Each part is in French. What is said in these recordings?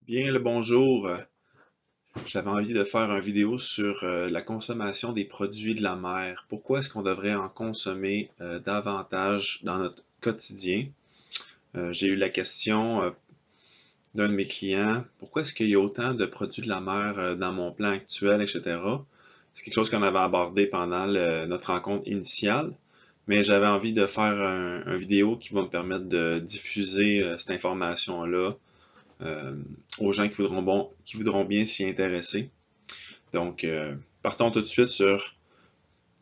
Bien le bonjour. J'avais envie de faire une vidéo sur la consommation des produits de la mer. Pourquoi est-ce qu'on devrait en consommer davantage dans notre quotidien? J'ai eu la question d'un de mes clients, pourquoi est-ce qu'il y a autant de produits de la mer dans mon plan actuel, etc. C'est quelque chose qu'on avait abordé pendant notre rencontre initiale, mais j'avais envie de faire un vidéo qui va me permettre de diffuser cette information-là euh, aux gens qui voudront bien s'y intéresser. Donc, partons tout de suite sur,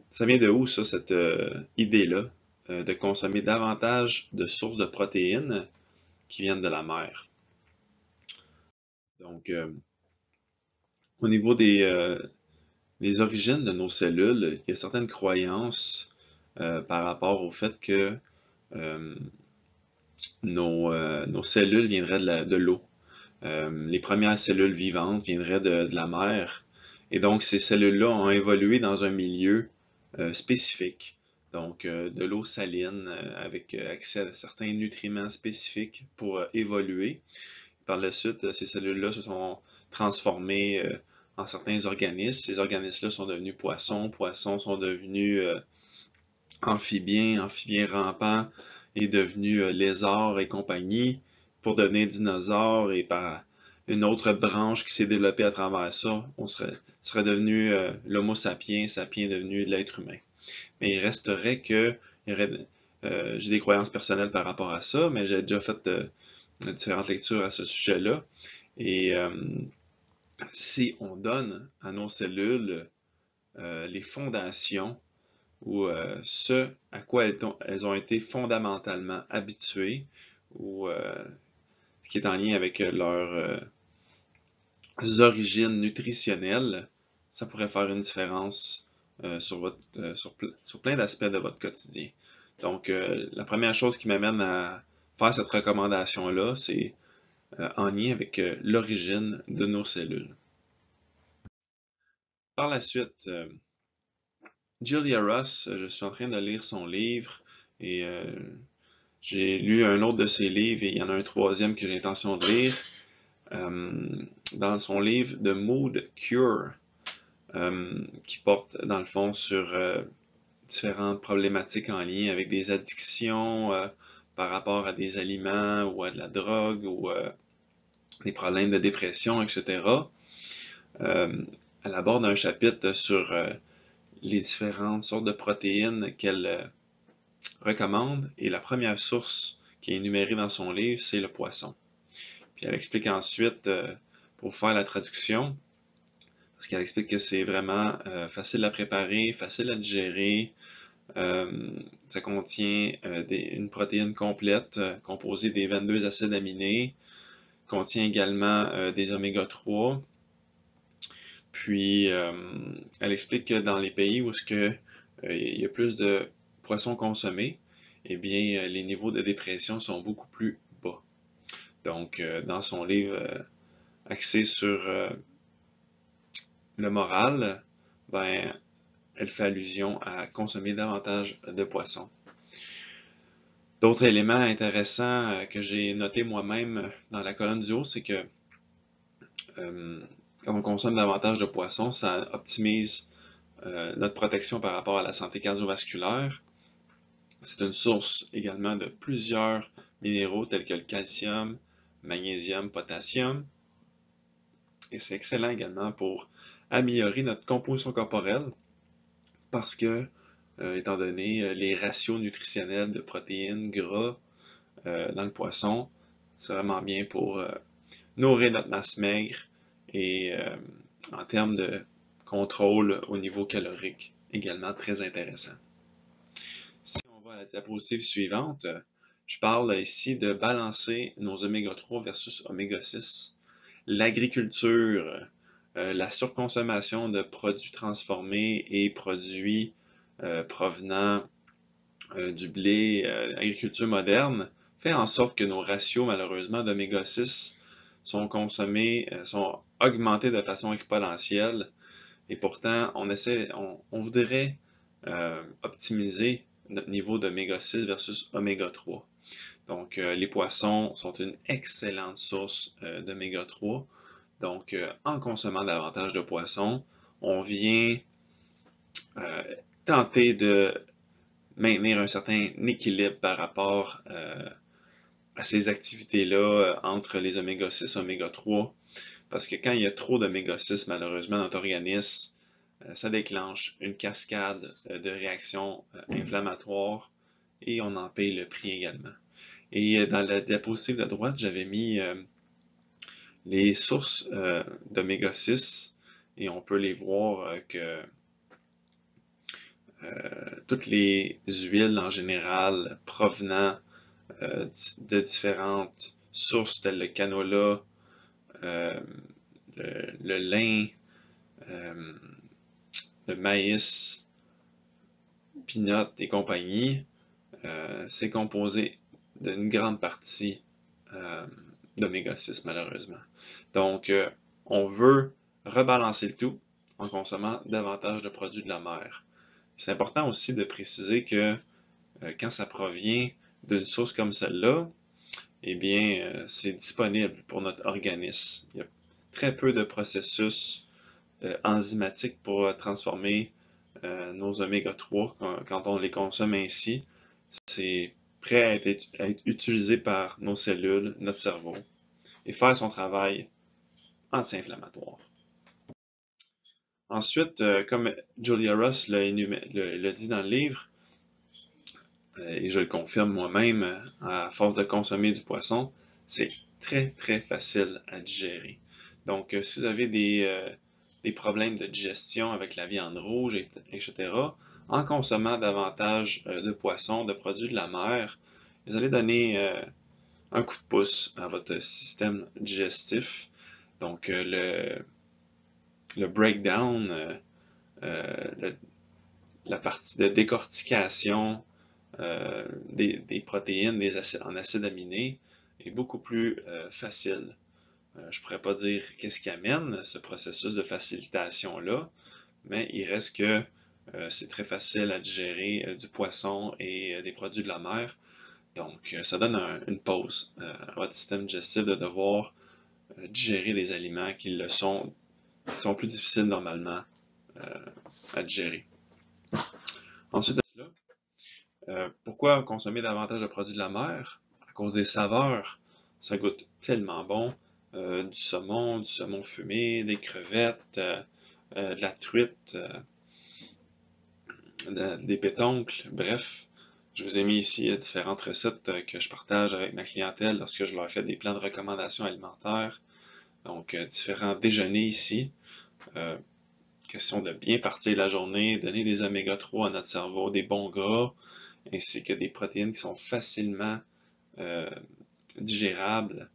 ça vient de où ça, cette idée-là, de consommer davantage de sources de protéines qui viennent de la mer. Donc, au niveau des origines de nos cellules, il y a certaines croyances par rapport au fait que euh, nos cellules viendraient de l'eau. Les premières cellules vivantes viendraient de la mer. Et donc, ces cellules-là ont évolué dans un milieu spécifique. Donc, de l'eau saline avec accès à certains nutriments spécifiques pour évoluer. Par la suite, ces cellules-là se sont transformées en certains organismes. Ces organismes-là sont devenus poissons. Poissons sont devenus amphibiens. Amphibiens rampants est devenu lézards et compagnie pour devenir dinosaures et par une autre branche qui s'est développée à travers ça, on serait devenu l'homo sapiens, sapiens devenu l'être humain. Mais il resterait que j'ai des croyances personnelles par rapport à ça, mais j'ai déjà fait différentes lectures à ce sujet-là. Et si on donne à nos cellules les fondations ou ce à quoi elles ont été fondamentalement habituées, ou ce qui est en lien avec leurs origines nutritionnelles, ça pourrait faire une différence sur plein d'aspects de votre quotidien. Donc, la première chose qui m'amène à faire cette recommandation-là, c'est en lien avec l'origine de nos cellules. Par la suite, Julia Ross, je suis en train de lire son livre et j'ai lu un autre de ses livres et il y en a un troisième que j'ai l'intention de lire. Dans son livre The Mood Cure, qui porte dans le fond sur différentes problématiques en lien avec des addictions par rapport à des aliments ou à de la drogue ou des problèmes de dépression, etc. Elle aborde un chapitre sur les différentes sortes de protéines qu'elle recommande et la première source qui est énumérée dans son livre, c'est le poisson. Puis elle explique ensuite, pour faire la traduction, parce qu'elle explique que c'est vraiment facile à préparer, facile à digérer. Ça contient une protéine complète composée des 22 acides aminés, contient également des oméga 3. Puis elle explique que dans les pays où il y a plus de poissons consommés, eh bien les niveaux de dépression sont beaucoup plus bas. Donc dans son livre axé sur le moral, ben elle fait allusion à consommer davantage de poissons. D'autres éléments intéressants que j'ai notés moi-même dans la colonne du haut, c'est que quand on consomme davantage de poissons, ça optimise notre protection par rapport à la santé cardiovasculaire. C'est une source également de plusieurs minéraux tels que le calcium, magnésium, potassium. Et c'est excellent également pour améliorer notre composition corporelle parce que, étant donné les ratios nutritionnels de protéines, gras dans le poisson, c'est vraiment bien pour nourrir notre masse maigre et en termes de contrôle au niveau calorique, également très intéressant. Si on va à la diapositive suivante, je parle ici de balancer nos oméga 3 versus oméga 6. L'agriculture, la surconsommation de produits transformés et produits provenant du blé, agriculture moderne, fait en sorte que nos ratios, malheureusement, d'oméga 6 sont consommés, sont augmentés de façon exponentielle. Et pourtant, on voudrait optimiser notre niveau d'oméga 6 versus oméga 3. Donc, les poissons sont une excellente source d'oméga 3. Donc, en consommant davantage de poissons, on vient tenter de maintenir un certain équilibre par rapport à ces activités-là entre les oméga 6 et oméga 3. Parce que quand il y a trop d'oméga 6, malheureusement, dans notre organisme, ça déclenche une cascade de réactions inflammatoires et on en paye le prix également. Et dans la diapositive de droite, j'avais mis les sources d'oméga 6 et on peut les voir que toutes les huiles en général provenant de différentes sources telles le canola, le lin, le maïs, peanut et compagnie, c'est composé d'une grande partie d'oméga 6 malheureusement. Donc, on veut rebalancer le tout en consommant davantage de produits de la mer. C'est important aussi de préciser que quand ça provient d'une source comme celle-là, eh bien, c'est disponible pour notre organisme. Il y a très peu de processus enzymatiques pour transformer nos oméga 3 quand on les consomme ainsi. C'est prêt à être utilisé par nos cellules, notre cerveau, et faire son travail anti-inflammatoire. Ensuite, comme Julia Ross le dit dans le livre, et je le confirme moi-même, à force de consommer du poisson, c'est très facile à digérer. Donc, si vous avez des problèmes de digestion avec la viande rouge, etc., en consommant davantage de poissons, de produits de la mer, vous allez donner un coup de pouce à votre système digestif. Donc, le breakdown, la partie de décortication des protéines en acides aminés est beaucoup plus facile. Je ne pourrais pas dire qu'est-ce qui amène ce processus de facilitation-là, mais il reste que c'est très facile à digérer du poisson et des produits de la mer. Donc, ça donne une pause à votre système digestif de devoir digérer des aliments qui sont plus difficiles normalement à digérer. Ensuite de cela, pourquoi consommer davantage de produits de la mer? À cause des saveurs. Ça goûte tellement bon. Du saumon fumé, des crevettes, de la truite, des pétoncles, bref. Je vous ai mis ici différentes recettes que je partage avec ma clientèle lorsque je leur fais des plans de recommandations alimentaires. Donc, différents déjeuners ici. Question de bien partir la journée, donner des oméga 3 à notre cerveau, des bons gras, ainsi que des protéines qui sont facilement digérables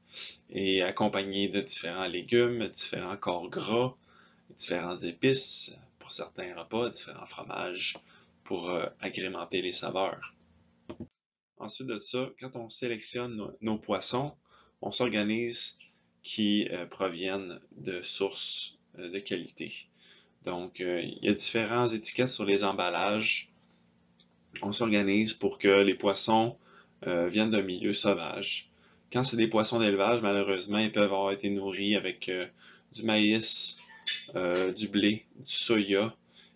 et accompagnées de différents légumes, différents corps gras, différentes épices pour certains repas, différents fromages pour agrémenter les saveurs. Ensuite de ça, quand on sélectionne nos poissons, on s'organise qui proviennent de sources de qualité. Donc, il y a différentes étiquettes sur les emballages. On s'organise pour que les poissons viennent d'un milieu sauvage. Quand c'est des poissons d'élevage, malheureusement, ils peuvent avoir été nourris avec du maïs, du blé, du soya,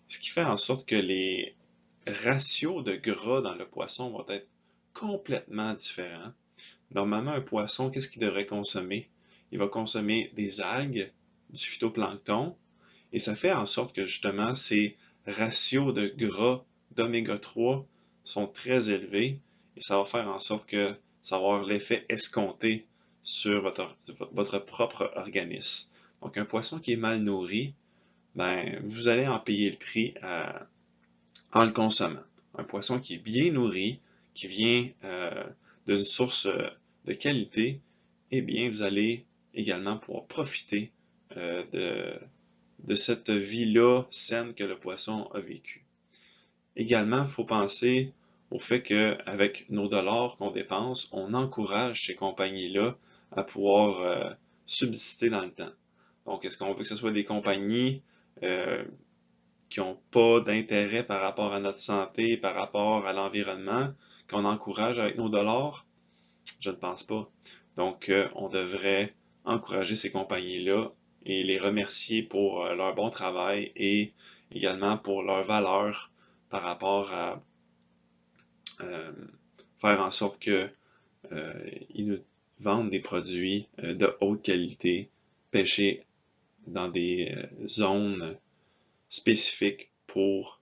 ce qui fait en sorte que les ratios de gras dans le poisson vont être complètement différents. Normalement, un poisson, qu'est-ce qu'il devrait consommer? Il va consommer des algues, du phytoplancton, et ça fait en sorte que justement ces ratios de gras d'oméga 3 sont très élevés et ça va faire en sorte que ça va avoir l'effet escompté sur votre propre organisme. Donc un poisson qui est mal nourri, ben, vous allez en payer le prix en le consommant. Un poisson qui est bien nourri, qui vient d'une source de qualité, eh bien vous allez également pouvoir profiter de cette vie-là saine que le poisson a vécue. Également, il faut penser au fait qu'avec nos dollars qu'on dépense, on encourage ces compagnies-là à pouvoir subsister dans le temps. Donc, est-ce qu'on veut que ce soit des compagnies qui n'ont pas d'intérêt par rapport à notre santé, par rapport à l'environnement, qu'on encourage avec nos dollars? Je ne pense pas. Donc, on devrait encourager ces compagnies-là et les remercier pour leur bon travail et également pour leur valeur par rapport à faire en sorte que ils nous vendent des produits de haute qualité, pêchés dans des zones spécifiques pour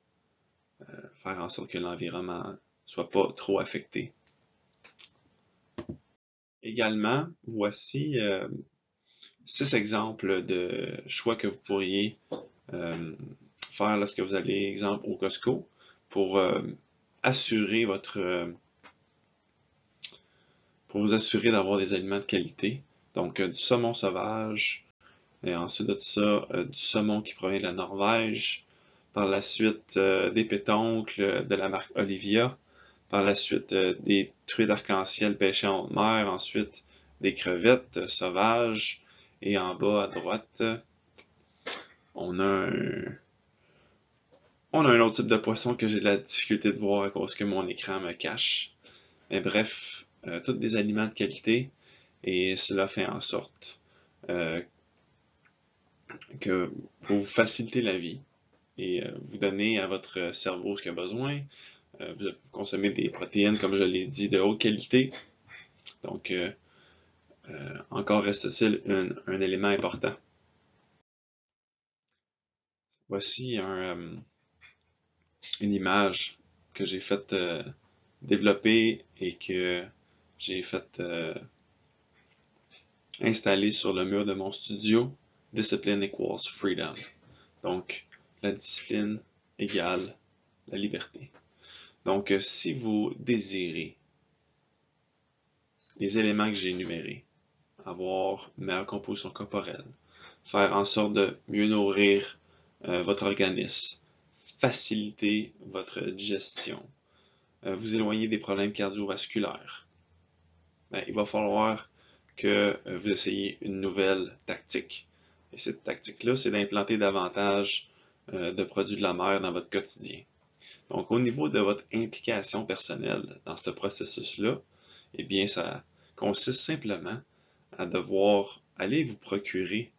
faire en sorte que l'environnement soit pas trop affecté. Également, voici 6 exemples de choix que vous pourriez faire lorsque vous allez, exemple, au Costco pour assurer pour vous assurer d'avoir des aliments de qualité. Donc, du saumon sauvage, et ensuite de ça, du saumon qui provient de la Norvège, par la suite des pétoncles de la marque Olivia, par la suite des truites d'arc-en-ciel pêchées en haute mer, ensuite des crevettes sauvages, et en bas à droite, on a un autre type de poisson que j'ai de la difficulté de voir à cause que mon écran me cache. Mais bref, tous des aliments de qualité, et cela fait en sorte que pour vous faciliter la vie et vous donner à votre cerveau ce qu'il a besoin, vous consommez des protéines, comme je l'ai dit, de haute qualité. Donc, encore reste-t-il un élément important. Voici une image que j'ai fait développer et que j'ai fait installer sur le mur de mon studio. Discipline equals freedom. Donc, la discipline égale la liberté. Donc, si vous désirez les éléments que j'ai énumérés, avoir une meilleure composition corporelle, faire en sorte de mieux nourrir votre organisme, faciliter votre digestion, vous éloigner des problèmes cardiovasculaires, il va falloir que vous essayiez une nouvelle tactique. Et cette tactique-là, c'est d'implanter davantage de produits de la mer dans votre quotidien. Donc, au niveau de votre implication personnelle dans ce processus-là, eh bien, ça consiste simplement à devoir aller vous procurer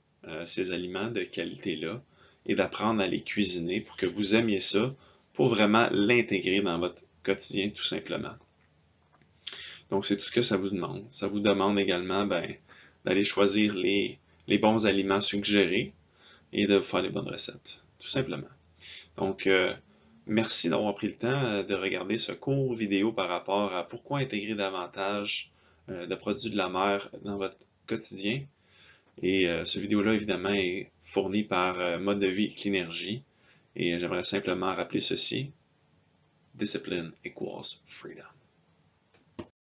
ces aliments de qualité-là et d'apprendre à les cuisiner pour que vous aimiez ça, pour vraiment l'intégrer dans votre quotidien tout simplement. Donc, c'est tout ce que ça vous demande. Ça vous demande également d'aller choisir les bons aliments suggérés et de faire les bonnes recettes, tout simplement. Donc, merci d'avoir pris le temps de regarder ce court vidéo par rapport à pourquoi intégrer davantage de produits de la mer dans votre quotidien. Et ce vidéo-là, évidemment, est fourni par Mode de vie Cleanergy. Et j'aimerais simplement rappeler ceci. Discipline equals freedom.